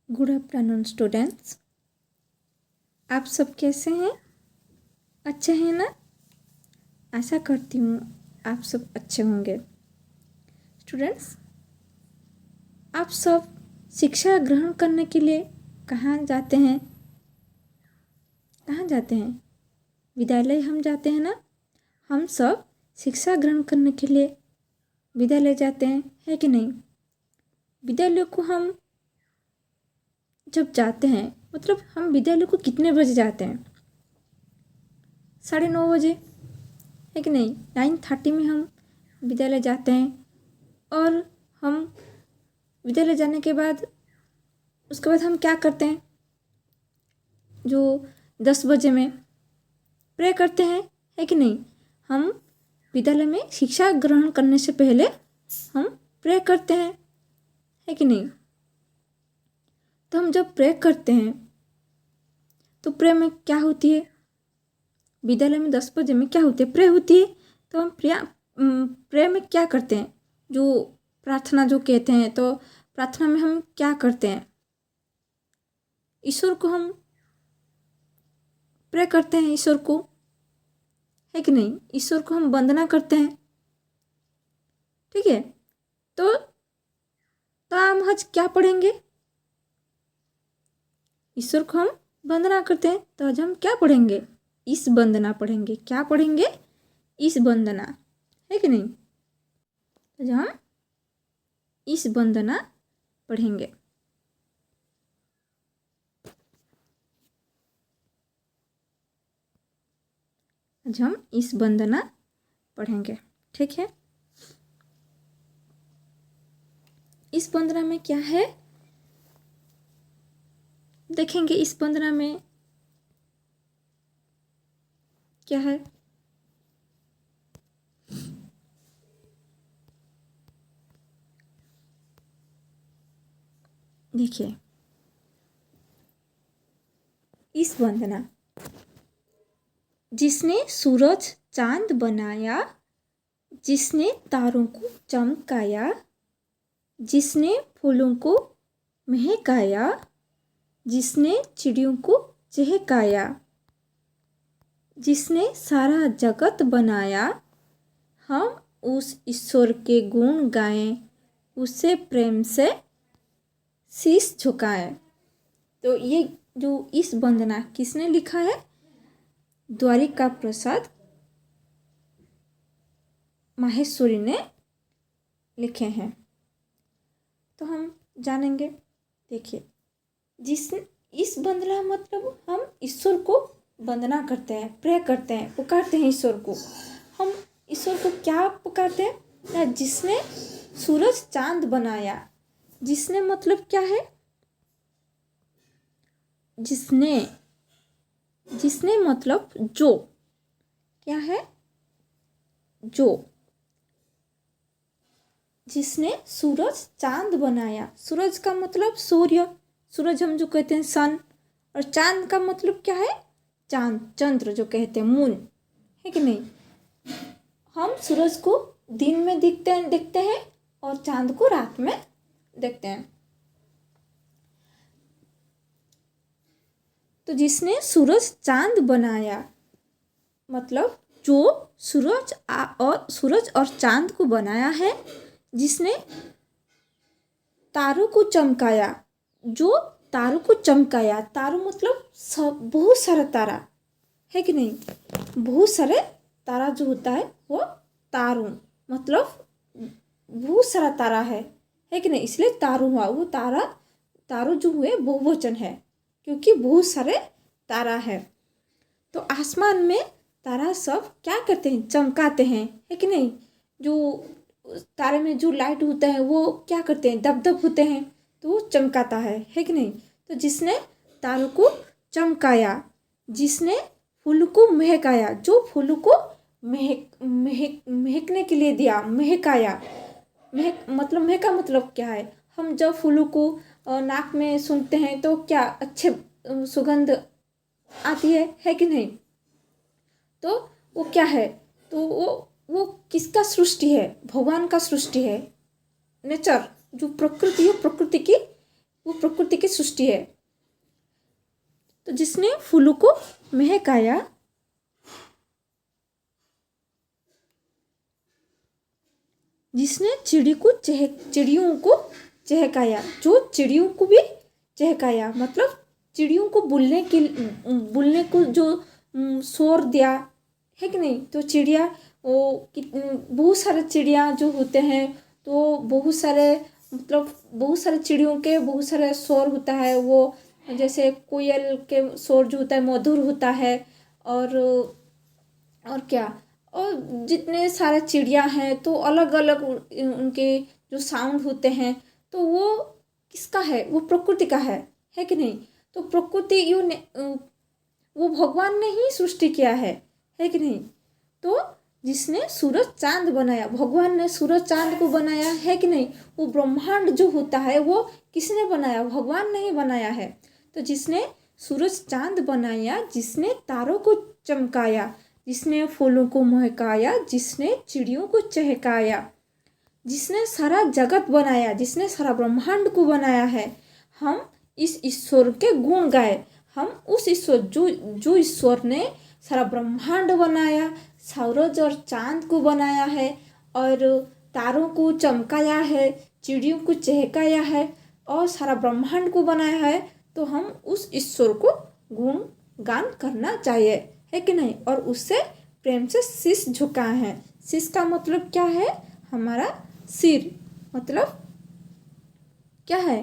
Good afternoon students. आप सब कैसे हैं? अच्छे हैं ना? आशा करती हूँ आप सब अच्छे होंगे। स्टूडेंट्स, आप सब शिक्षा ग्रहण करने के लिए कहाँ जाते हैं? कहाँ जाते हैं? विद्यालय हम जाते हैं ना। हम सब शिक्षा ग्रहण करने के लिए विद्यालय जाते हैं, है कि नहीं? विद्यालय को हम जब जाते हैं, मतलब हम विद्यालय को कितने बजे जाते हैं? 9:30 बजे, है कि नहीं? 9:30 में हम विद्यालय जाते हैं और हम विद्यालय जाने के बाद उसके बाद हम क्या करते हैं? जो 10 बजे में प्रे करते हैं, है कि नहीं? हम विद्यालय में शिक्षा ग्रहण करने से पहले हम प्रे करते हैं, है कि नहीं? तो हम जब प्रे करते हैं तो प्रे में क्या होती है? विद्यालय में 10 बजे में क्या होती है? प्रे होती है। तो हम प्रे में क्या करते हैं? जो प्रार्थना जो कहते हैं, तो प्रार्थना में हम क्या करते हैं? ईश्वर को हम प्रे करते हैं, ईश्वर को, है कि नहीं? ईश्वर को हम वंदना करते हैं, ठीक है? तो हम आज क्या पढ़ेंगे? ईश्वर को हम वंदना करते हैं, तो आज हम क्या पढ़ेंगे? इस वंदना पढ़ेंगे। क्या पढ़ेंगे? इस वंदना, है कि नहीं? आज हम इस वंदना पढ़ेंगे। आज हम इस वंदना पढ़ेंगे, ठीक है? इस वंदना में क्या है देखेंगे। इस वंदना में क्या है? देखिए, इस वंदना, जिसने सूरज चांद बनाया, जिसने तारों को चमकाया, जिसने फूलों को महकाया, जिसने चिड़ियों को चहकाया, जिसने सारा जगत बनाया, हम उस ईश्वर के गुण गाएं, उसे प्रेम से शीश झुकाएं। तो ये जो इस वंदना किसने लिखा है? द्वारिका प्रसाद माहेश्वरी ने लिखे हैं। तो हम जानेंगे। देखिए, इस वंदना मतलब हम ईश्वर को वंदना करते हैं, प्रे करते हैं, पुकारते हैं ईश्वर को। हम ईश्वर को क्या पुकारते हैं? जिसने सूरज चांद बनाया। जिसने मतलब क्या है? जिसने मतलब जो, क्या है? जो। जिसने सूरज चांद बनाया। सूरज का मतलब सूर्य, सूरज हम जो कहते हैं सन, और चांद का मतलब क्या है? चांद, चंद्र जो कहते हैं, मून, है कि नहीं? हम सूरज को दिन में देखते हैं और चांद को रात में देखते हैं। तो जिसने सूरज चांद बनाया मतलब जो सूरज और चांद को बनाया है, जिसने तारों को चमकाया, जो तारों को चमकाया। तारों मतलब सब, बहुत सारा तारा, है कि नहीं? बहुत सारे तारा जो होता है वो तारों मतलब बहुत सारा तारा है कि नहीं? इसलिए तारों हुआ। वो तारों जो हुए बहुवचन है, क्योंकि बहुत सारे तारा है। तो आसमान में तारा सब क्या करते हैं? चमकाते हैं, है कि नहीं? जो तारे में जो लाइट होता है वो क्या करते हैं? दब होते हैं, तो वो चमकाता है कि नहीं? तो जिसने तारों को चमकाया, जिसने फूल को महकाया, जो फूल को महकने के लिए दिया, महकाया। महका मतलब क्या है? हम जब फूलों को नाक में सूंघते हैं तो क्या अच्छे सुगंध आती है कि नहीं? तो वो क्या है? तो वो किसका सृष्टि है? भगवान का सृष्टि है। नेचर जो प्रकृति है, प्रकृति की वो प्रकृति की सृष्टि है। तो जिसने फूलों को महकाया, जिसने चिड़ियों को चहकाया, जो चिड़ियों को भी चहकाया, मतलब चिड़ियों को बोलने को जो शोर दिया है कि नहीं। तो चिड़िया बहुत सारे चिड़िया जो होते हैं, तो बहुत सारे मतलब बहुत सारे चिड़ियों के बहुत सारे शोर होता है। वो जैसे कोयल के शोर जो होता है मधुर होता है। और क्या, और जितने सारे चिड़िया हैं तो अलग अलग उनके जो साउंड होते हैं, तो वो किसका है, वो प्रकृति का है कि नहीं। तो प्रकृति वो भगवान ने ही सृष्टि किया है कि नहीं। तो जिसने सूरज चांद बनाया, भगवान ने सूरज चांद को बनाया है कि नहीं। वो ब्रह्मांड जो होता है वो किसने बनाया, भगवान ने ही बनाया है। तो जिसने सूरज चांद बनाया, जिसने तारों को चमकाया, जिसने फूलों को महकाया, जिसने चिड़ियों को चहकाया, जिसने सारा जगत बनाया, जिसने सारा ब्रह्मांड को बनाया है, हम इस ईश्वर के गुण गाए। हम उस ईश्वर जो ईश्वर ने सारा ब्रह्मांड बनाया, सूरज और चांद को बनाया है, और तारों को चमकाया है, चिड़ियों को चहकाया है, और सारा ब्रह्मांड को बनाया है, तो हम उस ईश्वर को गुण गान करना चाहिए, है कि नहीं। और उससे प्रेम से शीश झुकाए हैं। शीश का मतलब क्या है, हमारा सिर, मतलब क्या है,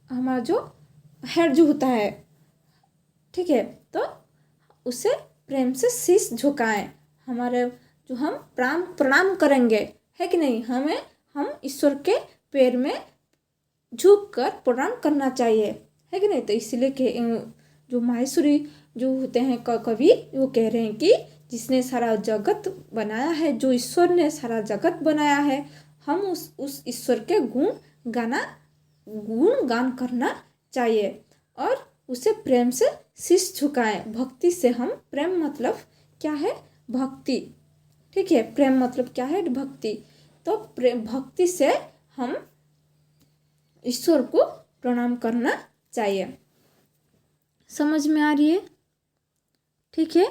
हमारा जो हेड जो होता है, ठीक है। तो उसे प्रेम से शीश झुकाएं, हमारे जो हम प्रणाम करेंगे, है कि नहीं। हम ईश्वर के पैर में झुक कर प्रणाम करना चाहिए, है कि नहीं। तो इसलिए के जो माहेश्वरी जो होते हैं कवि, वो कह रहे हैं कि जिसने सारा जगत बनाया है, जो ईश्वर ने सारा जगत बनाया है, हम उस ईश्वर के गुण गान करना चाहिए, और उसे प्रेम से शीश झुकाएं। भक्ति से हम, प्रेम मतलब क्या है, भक्ति, ठीक है। प्रेम मतलब क्या है, भक्ति। तो भक्ति से हम ईश्वर को प्रणाम करना चाहिए। समझ में आ रही है, ठीक है।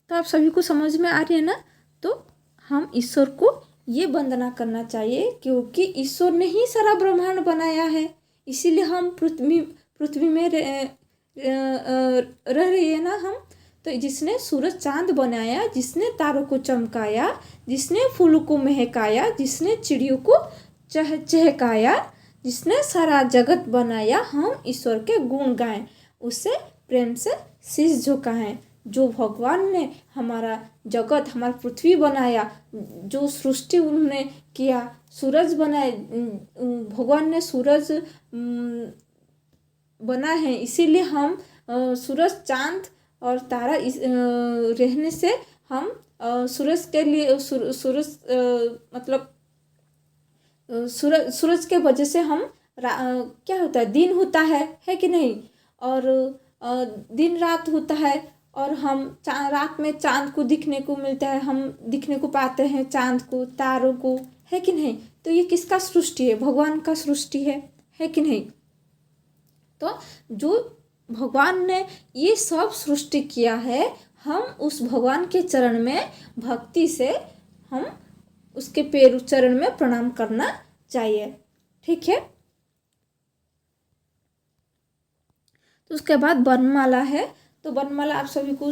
तो आप सभी को समझ में आ रही है ना। तो हम ईश्वर को ये वंदना करना चाहिए, क्योंकि ईश्वर ने ही सारा ब्रह्मांड बनाया है, इसीलिए हम पृथ्वी में रह रही है ना हम। तो जिसने सूरज चांद बनाया, जिसने तारों को चमकाया, जिसने फूलों को महकाया, जिसने चिड़ियों को चहकाया, जिसने सारा जगत बनाया, हम ईश्वर के गुण गाएं, उससे प्रेम से शीश झुकाएं। जो भगवान ने हमारा जगत, हमारा पृथ्वी बनाया, जो सृष्टि उन्होंने किया, सूरज बनाए, भगवान ने सूरज बना है, इसीलिए हम सूरज चांद और तारा रहने से हम सूरज के लिए सूरज मतलब सूरज के वजह से हम क्या होता है, दिन होता है कि नहीं। और दिन रात होता है, और हम रात में चांद को दिखने को मिलता है, हम दिखने को पाते हैं चांद को, तारों को, है कि नहीं। तो ये किसका सृष्टि है, भगवान का सृष्टि है कि नहीं। तो जो भगवान ने ये सब सृष्टि किया है, हम उस भगवान के चरण में भक्ति से हम उसके पैर चरण में प्रणाम करना चाहिए, ठीक है। तो उसके बाद वर्णमाला है। तो वर्णमाला आप सभी को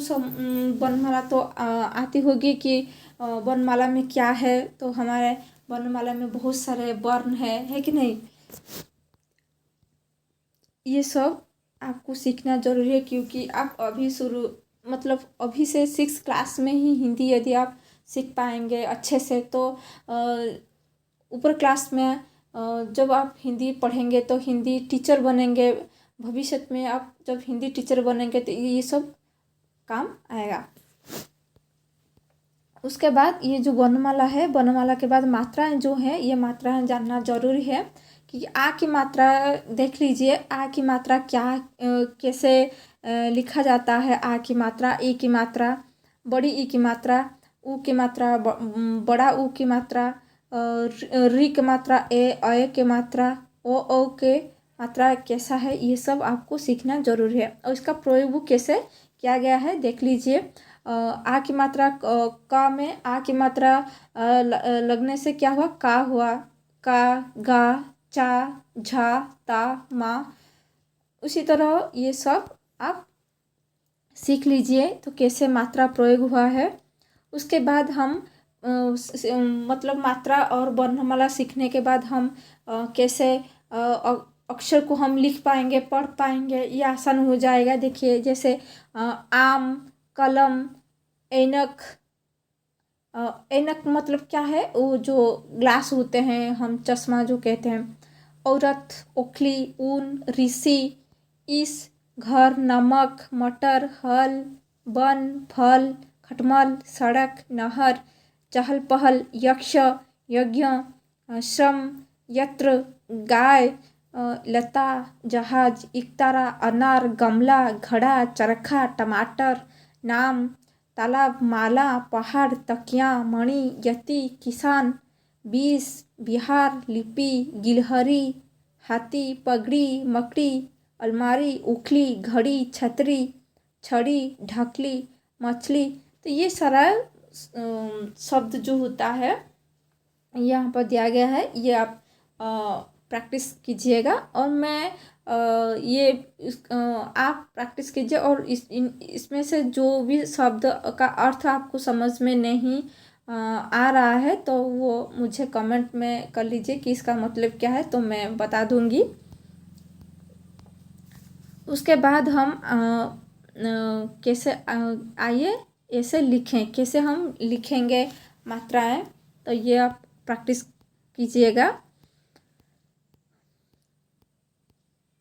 वर्णमाला तो आती होगी कि वर्णमाला में क्या है। तो हमारे वर्णमाला में बहुत सारे वर्ण है कि नहीं। ये सब आपको सीखना जरूरी है, क्योंकि आप अभी मतलब अभी से 6 क्लास में ही हिंदी यदि आप सीख पाएंगे अच्छे से, तो ऊपर क्लास में जब आप हिंदी पढ़ेंगे तो हिंदी टीचर बनेंगे। भविष्य में आप जब हिंदी टीचर बनेंगे तो ये सब काम आएगा। उसके बाद ये जो वर्णमाला है, वर्णमाला के बाद मात्राएं जो हैं, ये मात्राएं जानना जरूरी है कि आ की मात्रा देख लीजिए। आ की मात्रा कैसे लिखा जाता है। आ की मात्रा, ई की मात्रा, बड़ी ई की मात्रा, ऊ की मात्रा, बड़ा ऊ की मात्रा, री की मात्रा ए की मात्रा ओ के मात्रा कैसा है, ये सब आपको सीखना जरूरी है। और इसका प्रयोग कैसे किया गया है देख लीजिए। आ की मात्रा का में आ की मात्रा लगने से क्या हुआ, का हुआ, का, गा, चा, झा, ता, मा। उसी तरह ये सब आप सीख लीजिए तो कैसे मात्रा प्रयोग हुआ है। उसके बाद हम मतलब मात्रा और वर्णमाला सीखने के बाद हम कैसे अक्षर को हम लिख पाएंगे, पढ़ पाएंगे, ये आसान हो जाएगा। देखिए जैसे आम, कलम, ऐनक। ऐनक मतलब क्या है, वो जो ग्लास होते हैं, हम चश्मा जो कहते हैं। औरत, ओखली, ऊन, ऋषि, इस, घर, नमक, मटर, हल, वन, फल, खटमल, सड़क, नहर, चहल पहल, यक्ष, यज्ञ, श्रम, यत्र, गाय, लता, जहाज, इकतारा, अनार, गमला, घड़ा, चरखा, टमाटर, नाम, तालाब, माला, पहाड़, तकिया, मणि, यति, किसान, बीस, बिहार, लिपि, गिलहरी, हाथी, पगड़ी, मकड़ी, अलमारी, उखली, घड़ी, छतरी, छड़ी, ढकली, मछली। तो ये सारा शब्द जो होता है यहाँ पर दिया गया है, ये आप प्रैक्टिस कीजिएगा। और मैं आप प्रैक्टिस कीजिए। और इसमें से जो भी शब्द का अर्थ आपको समझ में नहीं आ रहा है तो वो मुझे कमेंट में कर लीजिए कि इसका मतलब क्या है, तो मैं बता दूंगी। उसके बाद हम कैसे आइए ऐसे लिखें, कैसे हम लिखेंगे मात्राएं, तो ये आप प्रैक्टिस कीजिएगा।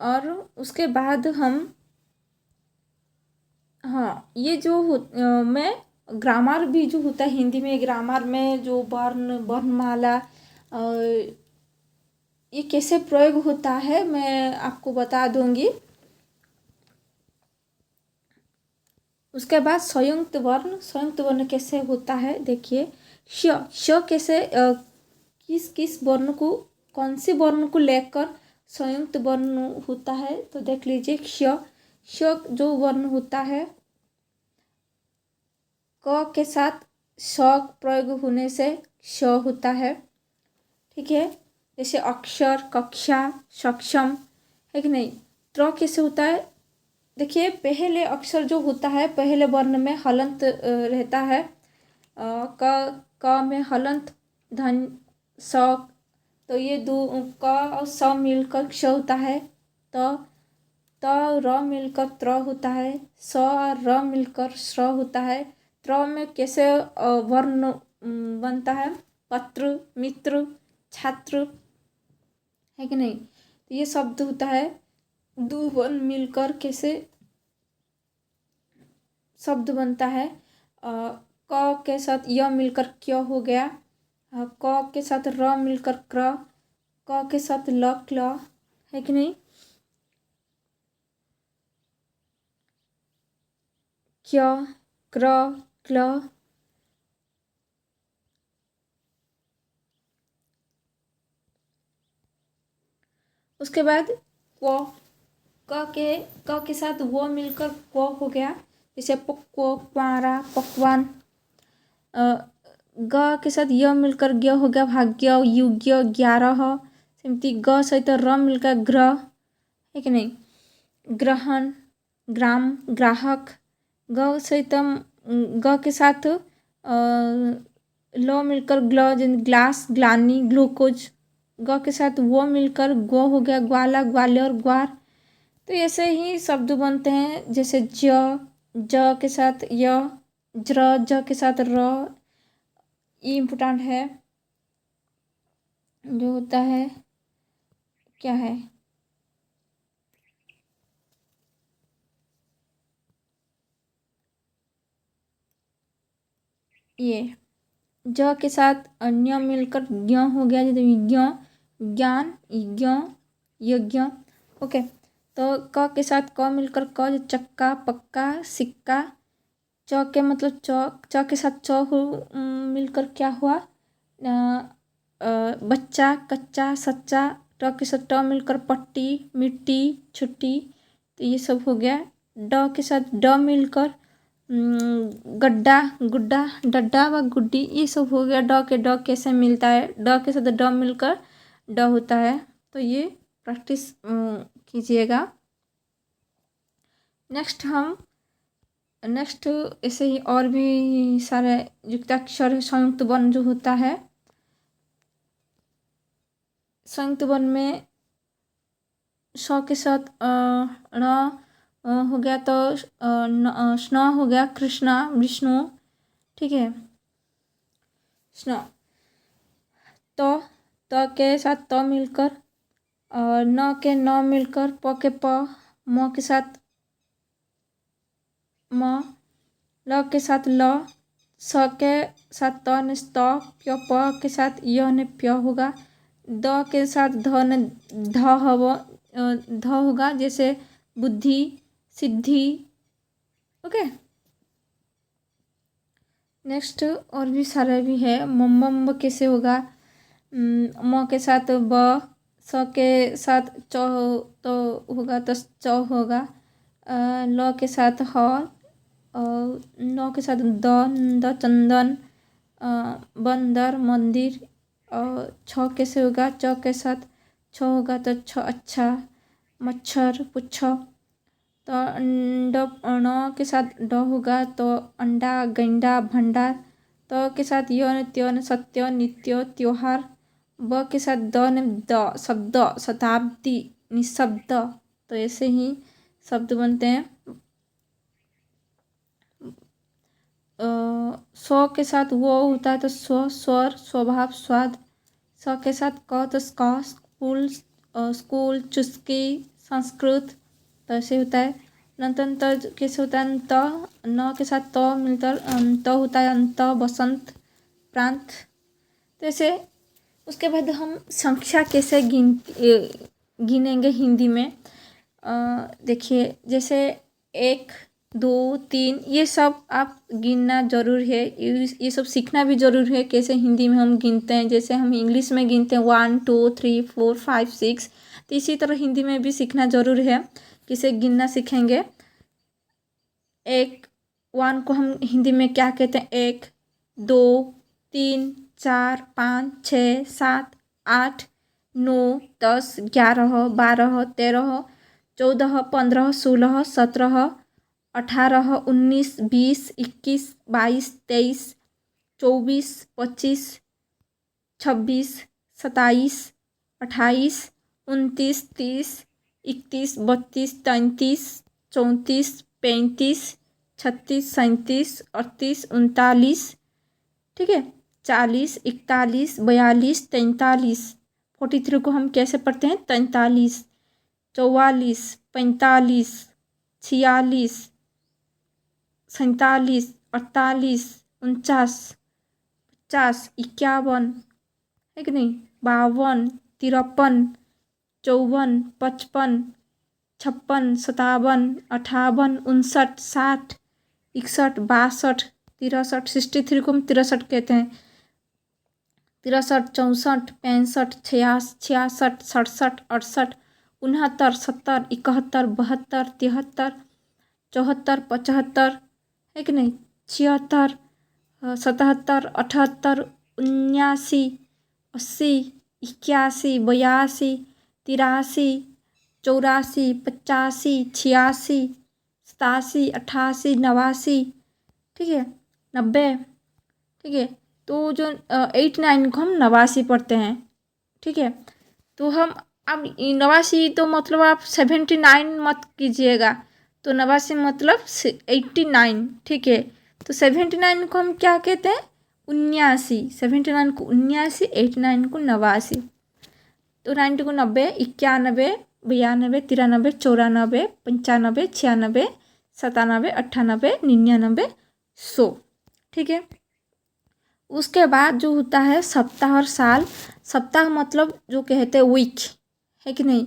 और उसके बाद हम हाँ ये जो मैं ग्रामर भी जो होता है हिंदी में, ग्रामर में जो वर्णमाला ये कैसे प्रयोग होता है मैं आपको बता दूंगी। उसके बाद संयुक्त वर्ण कैसे होता है देखिए। श कैसे किस किस वर्ण को, कौन से वर्ण को लेकर संयुक्त वर्ण होता है, तो देख लीजिए। श जो वर्ण होता है, क के साथ श प्रयोग होने से श होता है, ठीक है। जैसे अक्षर, कक्षा, सक्षम, है कि नहीं। त्र कैसे होता है, देखिए पहले अक्षर जो होता है, पहले वर्ण में हलंत रहता है। क में हलंत, धन, स, तो ये दो क और स मिलकर क्ष होता है। त र मिलकर त्र होता है। स और र मिलकर श्र होता है। त्र में कैसे वर्ण बनता है, पत्र, मित्र, छात्र, है कि नहीं। तो ये शब्द होता है। दो वर्ण मिलकर कैसे शब्द बनता है। क के साथ य मिलकर क्य हो गया। क के साथ र मिलकर क्र, क के साथ ल क्ल, है कि नहीं। क्य, क्र, क्ल। उसके बाद क्व, क के साथ वो मिलकर क्व हो गया। जैसे पक्व, क्वारा, पकवान। ग के साथ य मिलकर ज्ञ हो गया, भाग्य, युग्य, 11। सेमती ग सहित र मिलकर ग्रह, है कि नहीं। ग्रहण, ग्राम, ग्राहक। ग सहित ग के साथ ल मिलकर ग्ल, जैसे ग्लास, ग्लानी, ग्लूकोज। ग के साथ वो मिलकर गो हो गया, ग्वाला, ग्वालियर, ग्वार। तो ऐसे ही शब्द बनते हैं। जैसे ज के साथ य, ज्र, ज के साथ र। ये इम्पोर्टेंट है, जो होता है क्या है, ये ज के साथ अन्य मिलकर ज्ञ हो गया, जैसे विज्ञ, ज्ञान, यज्ञ, यज्ञ। ओके। तो क के साथ क मिलकर क, जो चक्का, पक्का, सिक्का। च के मतलब च के साथ च हो मिलकर क्या हुआ, बच्चा, कच्चा, सच्चा, ट के साथ ट मिलकर पट्टी, मिट्टी, छुट्टी, तो ये सब हो गया। ड के साथ ड मिलकर गड्ढा, गुड्डा, डड्डा व गुड्डी, ये सब हो गया। ड कैसे मिलता है, ड के साथ ड मिलकर ड होता है। तो ये प्रैक्टिस कीजिएगा। नेक्स्ट ऐसे ही और भी सारे युक्ताक्षर संयुक्त वर्ण जो होता है, संयुक्त वर्ण में स के साथ ण हो गया, तो स्न हो गया, कृष्णा, विष्णु, ठीक है। स्न, तो त के साथ त मिलकर, न के न मिलकर, प के प, म के साथ म, ल के साथ ल, स के साथ त ने स्त, प्य प के साथ य ने प्य होगा। द के साथ ध ने ध होगा, जैसे बुद्धि, सिद्धि, ओके। नेक्स्ट और भी सारे भी है। मम्ब कैसे होगा, म के साथ ब, स के साथ च तो होगा, तो च होगा। ल के साथ ह, न के साथ द चंदन, बंदर, मंदिर। छ कैसे होगा, च के साथ छ होगा, तो छ अच्छा, मच्छर, पुच्छ। तो न के साथ ड होगा, तो अंडा, गंडा, भंडार। त के साथ य ने त्य ने सत्य, नित्य, त्योहार। ब के साथ द ने द, शब्द, शताब्दी, निशब्द। तो ऐसे ही शब्द बनते हैं। स्व के साथ वो होता है, तो स्व, स्वर, स्वभाव, स्वाद। स के साथ क, तो स्क, स्कूल, स्कूल, चुस्की, संस्कृत। तो ऐसे होता है। अनंत कैसे होता है, अंत, न के साथ त मिलकर त होता है, अंत, बसंत, प्रांत। तो ऐसे उसके बाद हम संख्या कैसे गिनेंगे हिंदी में। देखिए, जैसे 1, 2, 3, ये सब आप गिनना ज़रूर है। ये सब सीखना भी ज़रूर है, कैसे हिंदी में हम गिनते हैं। जैसे हम इंग्लिश में गिनते हैं 1, 2, 3, 4, 5, 6, तो इसी तरह हिंदी में भी सीखना ज़रूर है। कैसे गिनना सीखेंगे। 1 को हम हिंदी में क्या कहते हैं, 1, 2, 3, 4, 5, 6, 7, 8, 9, 10, 11, 12, 13, 14, 15, 16, 17, 18, 19, 20, 21, 22, 23, 24, 25, 26, 27, 28, 29, 30, 31, 32, 33, 34, 35, 36, 37, 38, 39, ठीक है, 40, 41, 42, 43। 43 को हम कैसे पढ़ते हैं, 43, 44, 45, 46, 47, 48, 49, 50, 51, है कि नहीं, 52, 53, 54, 55, 56, 57, 58, 59, 60, 61, 62, 63, 63 को हम 63 कहते हैं। 63, 64, 65, 66, 67, 68, 69, 70, 71, 72, 73, 74, 75, है कि नहीं, 76, 77, 78, 79, 80, 81, 82, 83, 84, 85, 86, 87, 88, 89, ठीक है, 90, ठीक है। तो जो 8, 9 को हम 89 पढ़ते हैं, ठीक है। तो हम अब 89 तो मतलब आप 79 मत कीजिएगा, तो 89 मतलब 89, ठीक है। तो 79 को हम क्या कहते हैं, 79, 79 को 79, 89 को 89। तो 90 को 90, 91, 92, 93, 94, 95, 96, 97, 98, 99, 100, ठीक है। उसके बाद जो होता है सप्ताह और साल। सप्ताह मतलब जो कहते हैं वीक, है कि नहीं।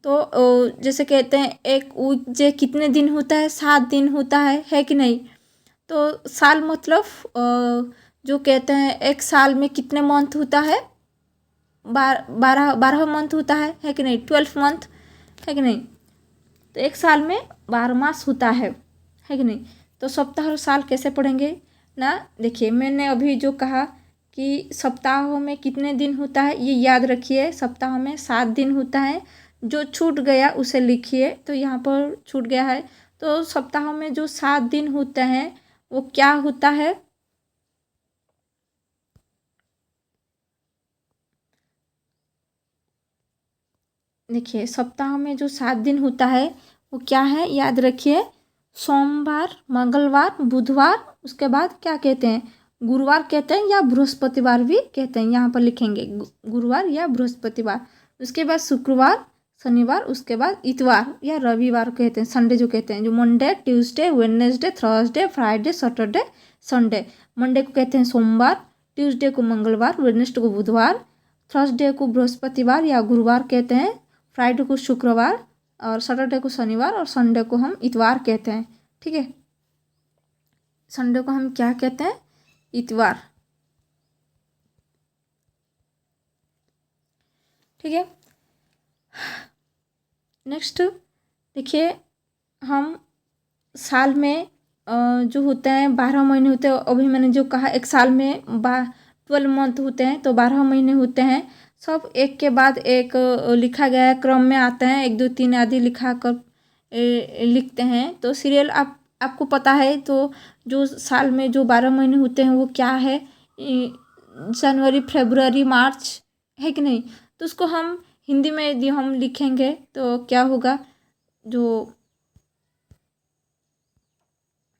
तो जैसे कहते हैं एक वीक जे कितने दिन होता है, 7 दिन होता है कि नहीं। तो साल मतलब जो कहते हैं एक साल में कितने मंथ होता है, बारह मंथ होता है कि नहीं, 12 मंथ है कि नहीं। तो एक साल में 12 मास होता है कि नहीं। तो सप्ताह और साल कैसे पढ़ेंगे ना। देखिए मैंने अभी जो कहा कि सप्ताहों में कितने दिन होता है ये याद रखिए। सप्ताह में 7 दिन होता है। जो छूट गया उसे लिखिए। तो यहाँ पर छूट गया है। तो सप्ताह में जो 7 दिन होते हैं वो क्या होता है। देखिए सप्ताह में जो 7 दिन होता है वो क्या है, याद रखिए। सोमवार, मंगलवार, बुधवार, उसके बाद क्या कहते हैं, गुरुवार कहते हैं या बृहस्पतिवार भी कहते हैं। यहाँ पर लिखेंगे गुरुवार या बृहस्पतिवार। उसके बाद शुक्रवार, शनिवार, उसके बाद इतवार या रविवार कहते हैं, संडे जो कहते हैं, जो Monday, Tuesday, Wednesday, Thursday, Friday, Saturday, Sunday. Monday को कहते हैं सोमवार, ट्यूसडे को मंगलवार, वेडनेसडे को बुधवार, थर्सडे को बृहस्पतिवार या गुरुवार कहते हैं, फ्राइडे को शुक्रवार और सैटरडे को शनिवार और संडे को हम इतवार कहते हैं। ठीक है, संडे को हम क्या कहते हैं, इतवार। ठीक है, नेक्स्ट देखिए हम साल में जो होते हैं 12 महीने होते हैं। अभी मैंने जो कहा एक साल में 12 मंथ होते हैं तो 12 महीने होते हैं। सब एक के बाद एक लिखा गया है, क्रम में आते हैं, 1 2 3 आदि लिखा कर लिखते हैं। तो सीरियल आपको पता है। तो जो साल में जो 12 महीने होते हैं वो क्या है, जनवरी, फरवरी, मार्च है कि नहीं। तो उसको हम हिंदी में यदि हम लिखेंगे तो क्या होगा, जो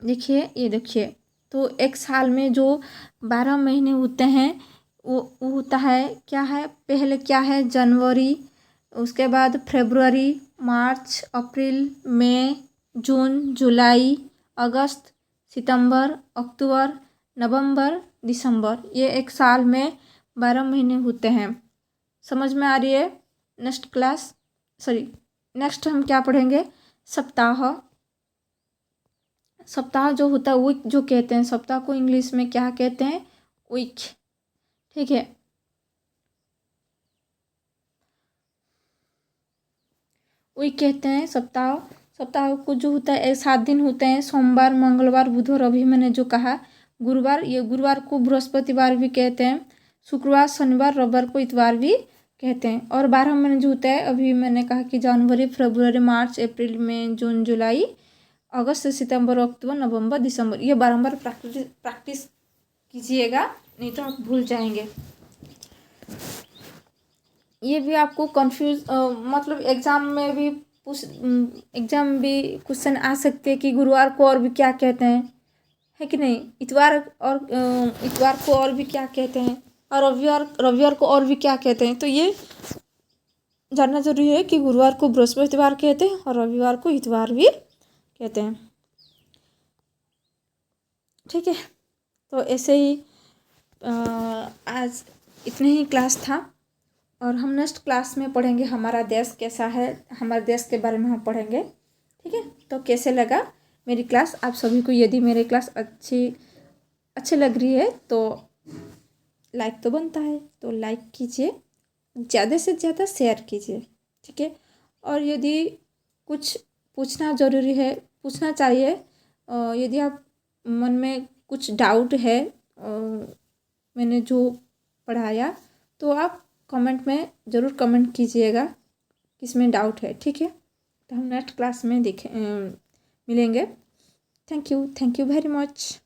देखिए ये देखिए। तो एक साल में जो 12 महीने होते हैं वो होता है क्या है, पहले क्या है, जनवरी, उसके बाद फरवरी, मार्च, अप्रैल, मई, जून, जुलाई, अगस्त, सितंबर, अक्टूबर, नवंबर, दिसंबर। ये एक साल में 12 महीने होते हैं। समझ में आ रही है। नेक्स्ट हम क्या पढ़ेंगे, सप्ताह। सप्ताह जो होता है वीक जो कहते हैं, सप्ताह को इंग्लिश में क्या कहते हैं, वीक। ठीक है, वीक कहते हैं सप्ताह। सप्ताह को जो होता है 7 दिन होते हैं, सोमवार, मंगलवार, बुधवार। अभी मैंने जो कहा गुरुवार, ये गुरुवार को बृहस्पतिवार भी कहते हैं। शुक्रवार, शनिवार, रविवार को इतवार भी कहते हैं। और 12 महीने जो होता है अभी मैंने कहा कि जनवरी, फरवरी, मार्च, अप्रैल, मई, जून, जुलाई, अगस्त, सितंबर, अक्टूबर, नवंबर, दिसंबर। ये बारंबार प्रैक्टिस कीजिएगा, नहीं तो आप भूल जाएंगे। ये भी आपको कंफ्यूज मतलब एग्जाम भी क्वेश्चन आ सकते हैं कि गुरुवार को और भी क्या कहते हैं, है कि नहीं। इतवार को और भी क्या कहते हैं, और रविवार को और भी क्या कहते हैं। तो ये जानना जरूरी है कि गुरुवार को बृहस्पतिवार कहते हैं और रविवार को इतवार भी कहते हैं। ठीक है, तो ऐसे ही आज इतने ही क्लास था। और हम नेक्स्ट क्लास में पढ़ेंगे हमारा देश कैसा है, हमारे देश के बारे में हम पढ़ेंगे। ठीक है, तो कैसे लगा मेरी क्लास आप सभी को। यदि मेरी क्लास अच्छी लग रही है तो लाइक तो बनता है, तो लाइक कीजिए, ज़्यादा से ज़्यादा शेयर कीजिए। ठीक है, और यदि कुछ पूछना ज़रूरी है, पूछना चाहिए, यदि आप मन में कुछ डाउट है मैंने जो पढ़ाया, तो आप कमेंट में ज़रूर कमेंट कीजिएगा किसमें डाउट है। ठीक है, तो हम नेक्स्ट क्लास में मिलेंगे। Thank you very much.